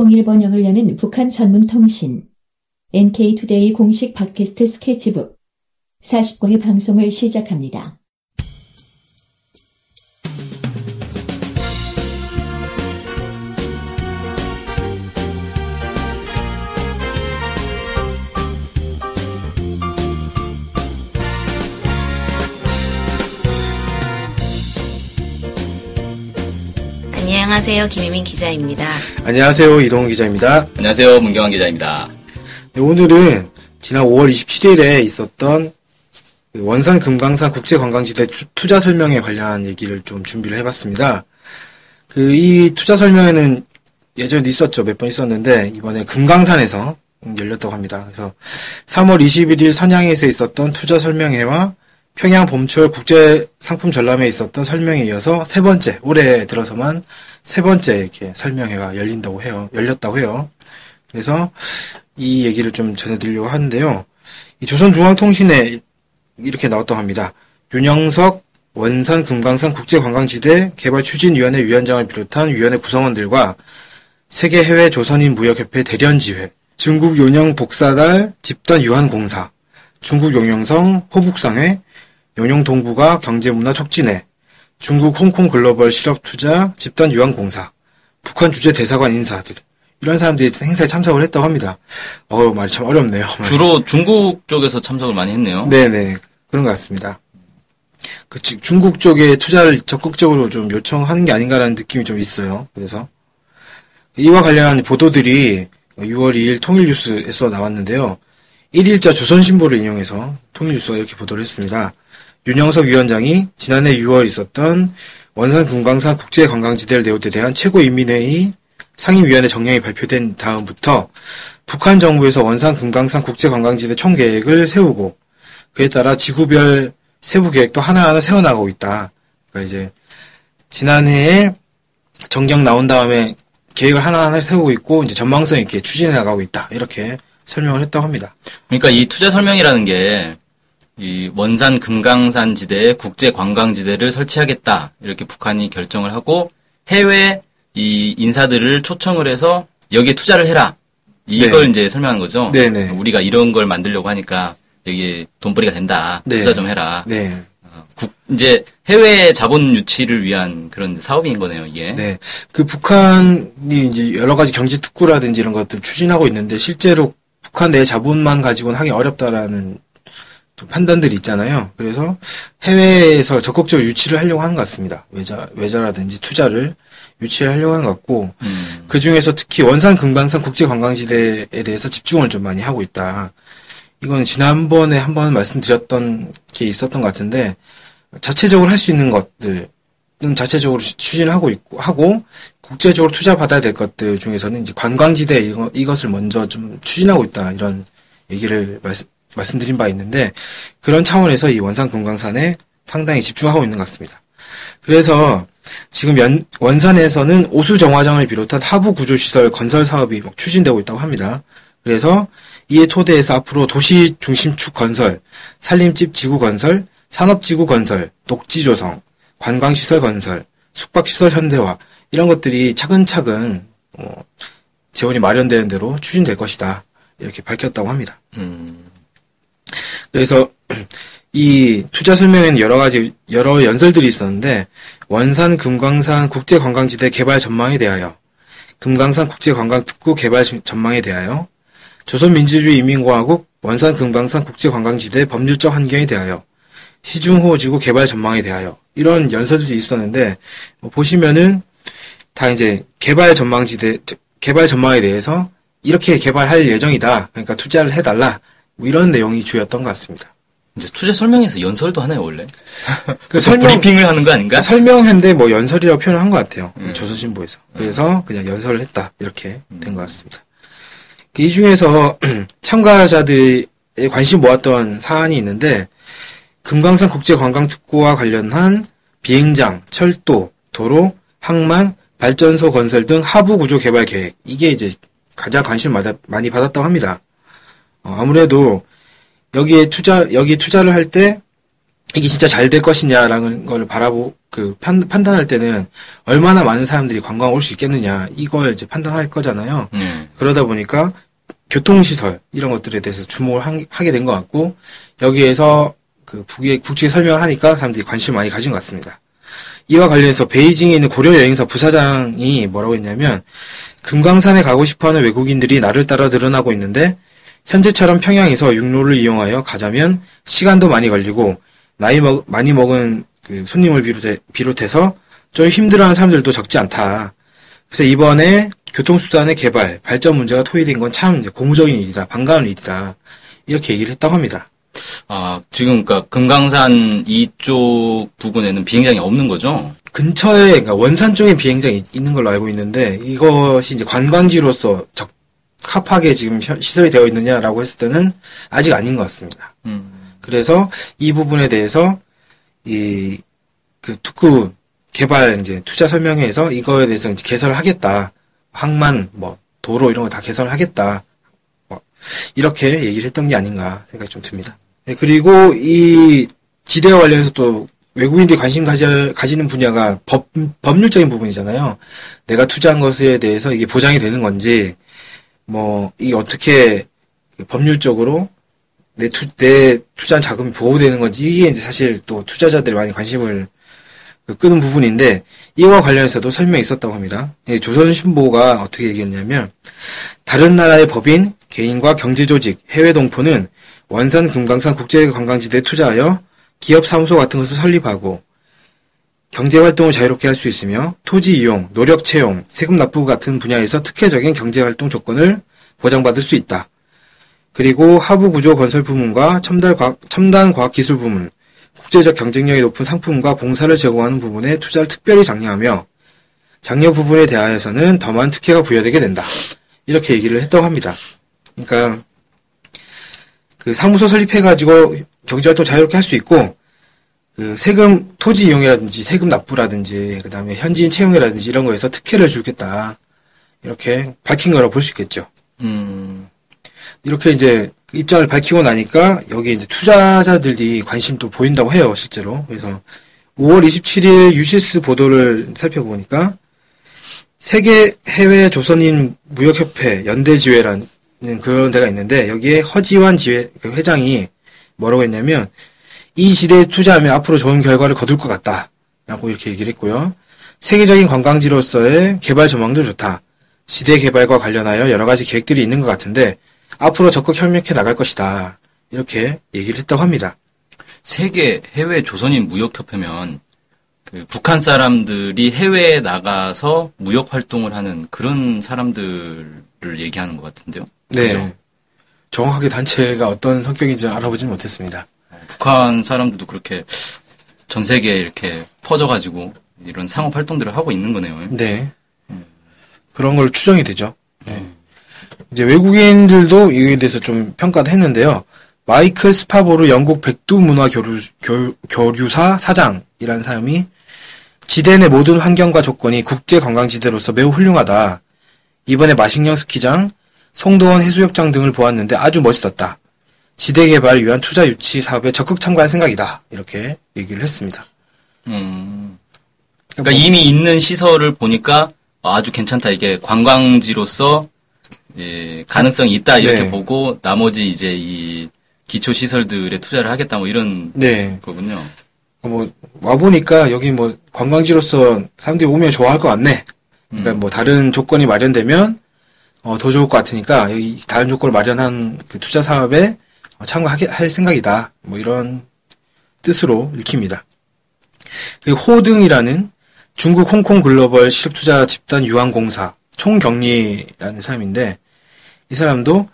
통일 번영을 여는 북한 전문 통신 NK투데이 공식 팟캐스트 스케치북 49회 방송을 시작합니다. 안녕하세요. 김혜민 기자입니다. 안녕하세요. 이동훈 기자입니다. 안녕하세요. 문경환 기자입니다. 네, 오늘은 지난 5월 27일에 있었던 원산 금강산 국제관광지대 투자 설명에 관련한 얘기를 좀 준비를 해봤습니다. 이 투자 설명회는 예전에도 있었죠. 몇 번 있었는데 이번에 금강산에서 열렸다고 합니다. 그래서 3월 21일 선양에서 있었던 투자 설명회와 평양 봄철 국제 상품 전람회에 있었던 설명에 이어서 세 번째, 올해 들어서만 세 번째 이렇게 설명회가 열렸다고 해요. 그래서 이 얘기를 좀 전해드리려고 하는데요. 이 조선중앙통신에 이렇게 나왔다고 합니다. 윤영석 원산 금강산 국제관광지대 개발추진위원회 위원장을 비롯한 위원회 구성원들과 세계해외 조선인 무역협회 대련지회, 중국 용영 복사달 집단 유한공사, 중국 용영성 호북상회, 용영동북아 경제문화 촉진회, 중국 홍콩 글로벌 실업투자 집단 유한공사, 북한 주재 대사관 인사들 이런 사람들이 행사에 참석을 했다고 합니다. 말이 참 어렵네요. 주로 중국 쪽에서 참석을 많이 했네요. 네네, 그런 것 같습니다. 중국 쪽에 투자를 적극적으로 좀 요청하는 게 아닌가라는 느낌이 좀 있어요. 그래서 이와 관련한 보도들이 6월 2일 통일뉴스에서 나왔는데요. 1일자 조선신보를 인용해서 통일뉴스가 이렇게 보도를 했습니다. 윤영석 위원장이 지난해 6월 있었던 원산 금강산 국제관광지대를 내오에 대한 최고인민회의 상임위원회 정령이 발표된 다음부터 북한 정부에서 원산 금강산 국제관광지대 총계획을 세우고 그에 따라 지구별 세부 계획도 하나하나 세워나가고 있다. 그러니까 이제 지난해에 정령 나온 다음에 계획을 하나하나 세우고 있고 이제 전망성 있게 추진해 나가고 있다. 이렇게 설명을 했다고 합니다. 그러니까 이 투자 설명이라는 게 이 원산 금강산 지대에 국제 관광지대를 설치하겠다 이렇게 북한이 결정을 하고 해외 이 인사들을 초청을 해서 여기에 투자를 해라 이걸 네. 이제 설명하는 거죠. 네네. 우리가 이런 걸 만들려고 하니까 여기에 돈벌이가 된다. 네. 투자 좀 해라. 네. 이제 해외 자본 유치를 위한 그런 사업인 거네요, 이게. 네. 북한이 이제 여러 가지 경제 특구라든지 이런 것들 추진하고 있는데 실제로 북한 내 자본만 가지고는 하기 어렵다라는 판단들이 있잖아요. 그래서 해외에서 적극적으로 유치를 하려고 하는 것 같습니다. 외자라든지 투자를 유치를 하려고 하는 것 같고, 그 중에서 특히 원산 금강산 국제관광지대에 대해서 집중을 좀 많이 하고 있다. 이건 지난번에 한번 말씀드렸던 게 있었던 것 같은데, 자체적으로 할 수 있는 것들, 자체적으로 추진을 하고, 국제적으로 투자받아야 될 것들 중에서는 이제 관광지대 이것을 먼저 좀 추진하고 있다. 이런 얘기를 말씀드린 바 있는데, 그런 차원에서 이 원산 금강산에 상당히 집중하고 있는 것 같습니다. 그래서 지금 원산에서는 오수 정화장을 비롯한 하부 구조시설 건설 사업이 추진되고 있다고 합니다. 그래서 이에 토대에서 앞으로 도시 중심축 건설, 산림집 지구 건설, 산업지구 건설, 녹지 조성, 관광시설 건설, 숙박시설 현대화 이런 것들이 차근차근 재원이 마련되는 대로 추진될 것이다. 이렇게 밝혔다고 합니다. 그래서 이 투자 설명에는 여러 연설들이 있었는데 원산 금강산 국제관광지대 개발 전망에 대하여, 금강산 국제관광특구 개발 전망에 대하여, 조선민주주의 인민공화국 원산 금강산 국제관광지대 법률적 환경에 대하여, 시중호지구 개발 전망에 대하여 이런 연설들이 있었는데 보시면은 다 이제 개발 전망에 대해서 이렇게 개발할 예정이다. 그러니까 투자를 해달라. 이런 내용이 주였던 것 같습니다. 이제 투자 설명에서 연설도 하나요, 원래? 브리핑을 하는 거 아닌가? 설명했는데 연설이라고 표현을 한 것 같아요. 조선신보에서. 그래서 그냥 연설을 했다. 이렇게 된 것 같습니다. 이 중에서 참가자들의 관심 모았던 사안이 있는데, 금강산 국제관광특구와 관련한 비행장, 철도, 도로, 항만, 발전소 건설 등 하부 구조 개발 계획. 이게 이제 가장 관심을 많이 받았다고 합니다. 아무래도 여기 투자를 할 때 이게 진짜 잘 될 것이냐라는 걸 판단할 때는 얼마나 많은 사람들이 관광 올 수 있겠느냐, 이걸 이제 판단할 거잖아요. 그러다 보니까 교통시설, 이런 것들에 대해서 주목을 하게 된 것 같고, 여기에서 북측에 설명을 하니까 사람들이 관심을 많이 가진 것 같습니다. 이와 관련해서 베이징에 있는 고려 여행사 부사장이 뭐라고 했냐면, 금강산에 가고 싶어하는 외국인들이 날을 따라 늘어나고 있는데, 현재처럼 평양에서 육로를 이용하여 가자면 시간도 많이 걸리고, 많이 먹은 손님을 비롯해서 좀 힘들어하는 사람들도 적지 않다. 그래서 이번에 교통수단의 개발, 발전 문제가 토의된 건 참 고무적인 일이다, 반가운 일이다, 이렇게 얘기를 했다고 합니다. 지금 그러니까 금강산 이쪽 부근에는 비행장이 없는 거죠? 근처에, 그러니까 원산 쪽에 비행장이 있는 걸로 알고 있는데, 이것이 이제 관광지로서 적합하게 지금 시설이 되어 있느냐라고 했을 때는 아직 아닌 것 같습니다. 그래서 이 부분에 대해서 특구 개발 이제 투자 설명회에서 이거에 대해서 이제 개설을 하겠다. 항만, 도로 이런 거 다 개설을 하겠다. 이렇게 얘기를 했던 게 아닌가 생각이 좀 듭니다. 네, 그리고 이 지대와 관련해서 또 외국인들이 관심 가지는 분야가 법률적인 부분이잖아요. 내가 투자한 것에 대해서 이게 보장이 되는 건지, 이게 어떻게 법률적으로 내 투자한 자금이 보호되는 건지, 이게 이제 사실 또 투자자들이 많이 관심을 끄는 부분인데, 이와 관련해서도 설명이 있었다고 합니다. 조선신보가 어떻게 얘기했냐면, 다른 나라의 법인, 개인과 경제조직, 해외 동포는 원산 금강산 국제관광지대에 투자하여 기업사무소 같은 것을 설립하고, 경제활동을 자유롭게 할 수 있으며, 토지 이용, 노력 채용, 세금 납부 같은 분야에서 특혜적인 경제활동 조건을 보장받을 수 있다. 그리고 하부구조 건설 부문과 첨단 과학기술 부문, 국제적 경쟁력이 높은 상품과 봉사를 제공하는 부분에 투자를 특별히 장려하며, 장려 부분에 대하여서는 더 많은 특혜가 부여되게 된다. 이렇게 얘기를 했다고 합니다. 그러니까 사무소 설립해가지고 경제활동 자유롭게 할 수 있고, 세금 토지 이용이라든지 세금 납부라든지 그 다음에 현지인 채용이라든지 이런 거에서 특혜를 주겠다. 이렇게 밝힌 거라고 볼 수 있겠죠. 이렇게 이제 입장을 밝히고 나니까 여기 이제 투자자들이 관심도 보인다고 해요, 실제로. 그래서 5월 27일 유시스 보도를 살펴보니까 세계 해외 조선인 무역협회 연대지회라는 그런 데가 있는데, 여기에 허지환 회장이 뭐라고 했냐면, 이 지대에 투자하면 앞으로 좋은 결과를 거둘 것 같다 라고 이렇게 얘기를 했고요. 세계적인 관광지로서의 개발 전망도 좋다. 지대 개발과 관련하여 여러 가지 계획들이 있는 것 같은데 앞으로 적극 협력해 나갈 것이다. 이렇게 얘기를 했다고 합니다. 세계 해외 조선인 무역협회면 북한 사람들이 해외에 나가서 무역 활동을 하는 그런 사람들을 얘기하는 것 같은데요. 네. 그죠? 정확하게 단체가 어떤 성격인지 알아보지는 못했습니다. 북한 사람들도 그렇게 전 세계에 이렇게 퍼져가지고 이런 상업 활동들을 하고 있는 거네요. 네. 그런 걸로 추정이 되죠. 네. 이제 외국인들도 이에 대해서 좀 평가를 했는데요. 마이클 스파보르 영국 백두문화교류사 사장이라는 사람이 지대 내 모든 환경과 조건이 국제관광지대로서 매우 훌륭하다. 이번에 마식령 스키장, 송도원 해수욕장 등을 보았는데 아주 멋있었다. 지대 개발을 위한 투자 유치 사업에 적극 참가할 생각이다. 이렇게 얘기를 했습니다. 그러니까 이미 있는 시설을 보니까 아주 괜찮다. 이게 관광지로서 가능성이 있다. 이렇게 네. 보고 나머지 이제 이 기초 시설들에 투자를 하겠다. 뭐 이런 거군요. 와보니까 여기 관광지로서 사람들이 오면 좋아할 것 같네. 그러니까 다른 조건이 마련되면 더 좋을 것 같으니까 여기 다른 조건을 마련한 그 투자 사업에 참가할 생각이다. 이런 뜻으로 읽힙니다. 그리고 호등이라는 중국 홍콩 글로벌 실업투자 집단 유한공사 총경리라는 사람인데, 이 사람도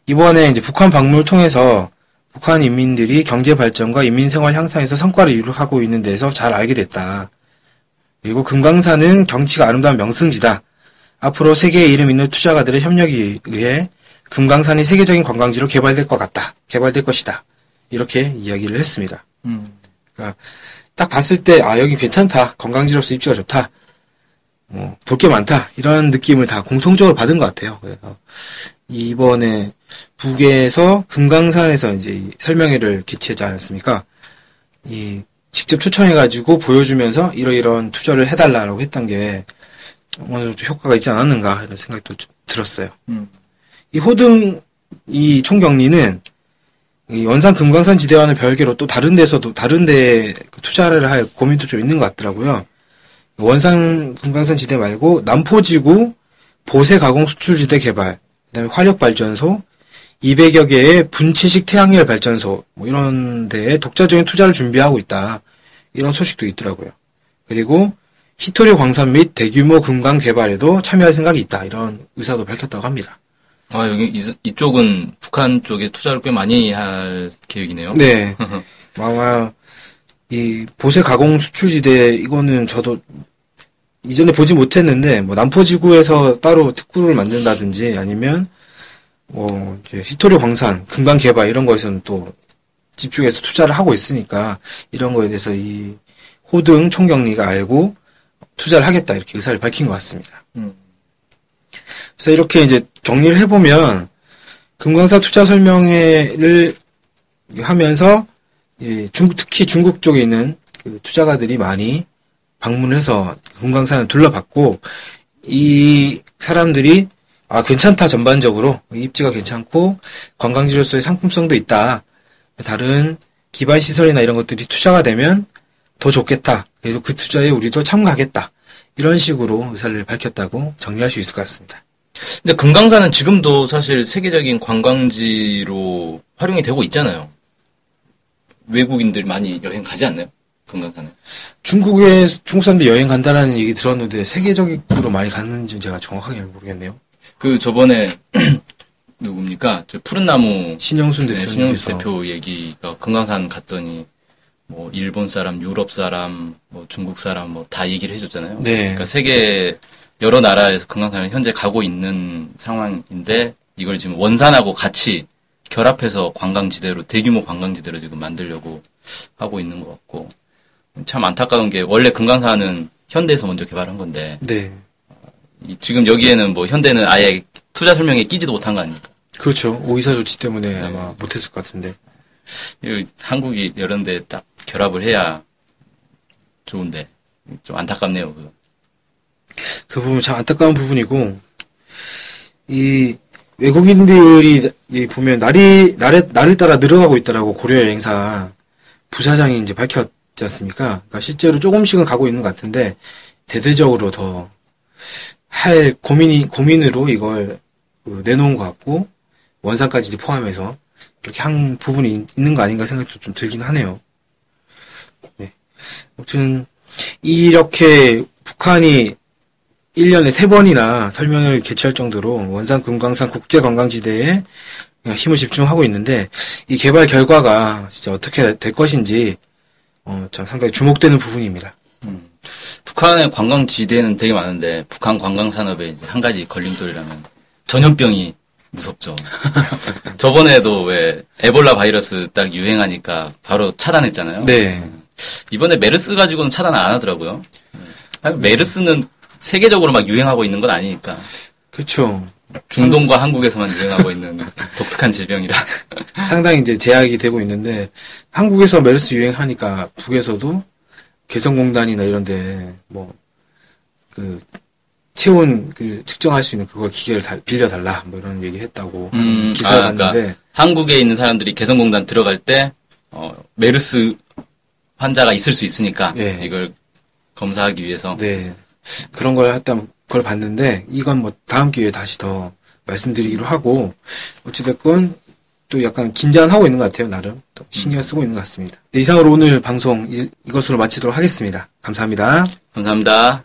이번에 이제 북한 방문을 통해서 북한 인민들이 경제 발전과 인민생활 향상에서 성과를 이룩하고 있는 데서 잘 알게 됐다. 그리고 금강산은 경치가 아름다운 명승지다. 앞으로 세계에 이름 있는 투자가들의 협력에 의해 금강산이 세계적인 관광지로 개발될 것이다. 이렇게 이야기를 했습니다. 그러니까 딱 봤을 때 여기 괜찮다. 관광지로서 입지가 좋다. 볼 게 많다. 이런 느낌을 다 공통적으로 받은 것 같아요. 그래서 이번에 북에서 금강산에서 이제 설명회를 개최하지 않았습니까? 이 직접 초청해가지고 보여주면서 이러이러한 투자를 해달라고 했던 게 어느 정도 효과가 있지 않았는가 이런 생각도 좀 들었어요. 이 호등 이 총경리는 이 원산 금강산 지대와는 별개로 또 다른 데서도 다른 데 투자를 할 고민도 좀 있는 것 같더라고요. 원산 금강산 지대 말고 남포지구 보세 가공 수출지대 개발, 그다음에 화력 발전소, 200여 개의 분체식 태양열 발전소 뭐 이런 데에 독자적인 투자를 준비하고 있다. 이런 소식도 있더라고요. 그리고 히토류 광산 및 대규모 금강 개발에도 참여할 생각이 있다. 이런 의사도 밝혔다고 합니다. 아, 여기 이쪽은 북한 쪽에 투자를 꽤 많이 할 계획이네요. 네. 아마 이 보세 가공 수출지대 이거는 저도 이전에 보지 못했는데 뭐 남포지구에서 따로 특구를 만든다든지 아니면 뭐 이제 히토류 광산, 금강 개발 이런 거에서는 또 집중해서 투자를 하고 있으니까 이런 거에 대해서 이 호등 총경리가 알고 투자를 하겠다 이렇게 의사를 밝힌 것 같습니다. 그래서 이렇게 이제 정리를 해보면 금강산 투자 설명회를 하면서 특히 중국 쪽에 있는 그 투자가들이 많이 방문해서 금강산을 둘러봤고 이 사람들이 아 괜찮다 전반적으로 입지가 괜찮고 관광지로서의 상품성도 있다. 다른 기반 시설이나 이런 것들이 투자가 되면 더 좋겠다. 그래서 그 투자에 우리도 참가하겠다. 이런 식으로 의사를 밝혔다고 정리할 수 있을 것 같습니다. 근데 금강산은 지금도 사실 세계적인 관광지로 활용이 되고 있잖아요. 외국인들 많이 여행 가지 않나요? 금강산에. 중국 사람들이 여행 간다라는 얘기 들었는데 세계적으로 많이 갔는지 제가 정확하게 모르겠네요. 그 저번에 누굽니까? 저 푸른 나무 신영순 대표. 네, 신영순 대표 얘기가 금강산 갔더니 뭐 일본 사람, 유럽 사람, 뭐 중국 사람 뭐 다 얘기를 해줬잖아요. 네. 그러니까 세계 여러 나라에서 금강산을 현재 가고 있는 상황인데 이걸 지금 원산하고 같이 결합해서 관광지대로 대규모 관광지대로 지금 만들려고 하고 있는 것 같고 참 안타까운 게 원래 금강산은 현대에서 먼저 개발한 건데 네. 지금 여기에는 뭐 현대는 아예 투자 설명에 끼지도 못한 거 아닙니까? 그렇죠. 오이사 조치 때문에 아마 못했을 것 같은데. 한국이 이런 데 딱 결합을 해야 좋은데 좀 안타깝네요. 그 부분 참 안타까운 부분이고 이 외국인들이 보면 날을 따라 늘어가고 있다라고 고려 여행사 부사장이 이제 밝혔지 않습니까? 그러니까 실제로 조금씩은 가고 있는 것 같은데 대대적으로 더 할 고민으로 이걸 내놓은 것 같고 원산까지 포함해서 이렇게 한 부분이 있는 거 아닌가 생각도 좀 들긴 하네요. 네. 아무튼 이렇게 북한이 1년에 3번이나 설명회를 개최할 정도로 원산 금강산 국제관광지대에 힘을 집중하고 있는데 이 개발 결과가 진짜 어떻게 될 것인지 참 상당히 주목되는 부분입니다. 북한의 관광지대는 되게 많은데 북한 관광산업에 이제 한 가지 걸림돌이라면 전염병이 무섭죠. 저번에도 왜 에볼라 바이러스 딱 유행하니까 바로 차단했잖아요. 네. 이번에 메르스 가지고는 차단 안 하더라고요. 메르스는 세계적으로 막 유행하고 있는 건 아니니까. 그렇죠. 중동과 한국에서만 유행하고 있는 독특한 질병이라. 상당히 이제 제약이 되고 있는데 한국에서 메르스 유행하니까 북에서도 개성공단이나 이런데 뭐 그 체온 측정할 수 있는 그걸 기계를 빌려달라 뭐 이런 얘기 했다고 기사를 봤는데 그러니까 한국에 있는 사람들이 개성공단 들어갈 때 메르스 환자가 있을 수 있으니까 네. 이걸 검사하기 위해서 네 그런 걸 봤는데 이건 뭐 다음 기회에 다시 더 말씀드리기로 하고 어찌됐건 또 약간 긴장하고 있는 것 같아요. 나름 또 신경 쓰고 있는 것 같습니다. 네, 이상으로 오늘 방송 이것으로 마치도록 하겠습니다. 감사합니다. 감사합니다.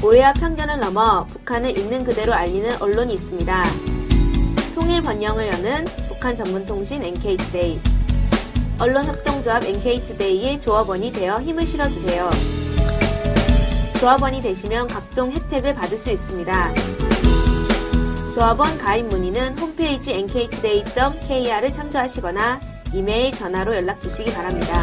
오해와 편견을 넘어 북한을 있는 그대로 알리는 언론이 있습니다. 통일 번영을 여는 북한 전문통신 NK투데이, 언론협동조합 NK투데이의 조합원이 되어 힘을 실어주세요. 조합원이 되시면 각종 혜택을 받을 수 있습니다. 조합원 가입 문의는 홈페이지 nktoday.kr을 참조하시거나 이메일, 전화로 연락 주시기 바랍니다.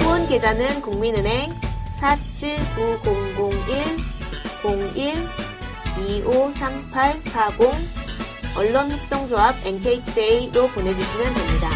후원 계좌는 국민은행 479001-01-253840 언론협동조합 NK투데이로 보내주시면 됩니다.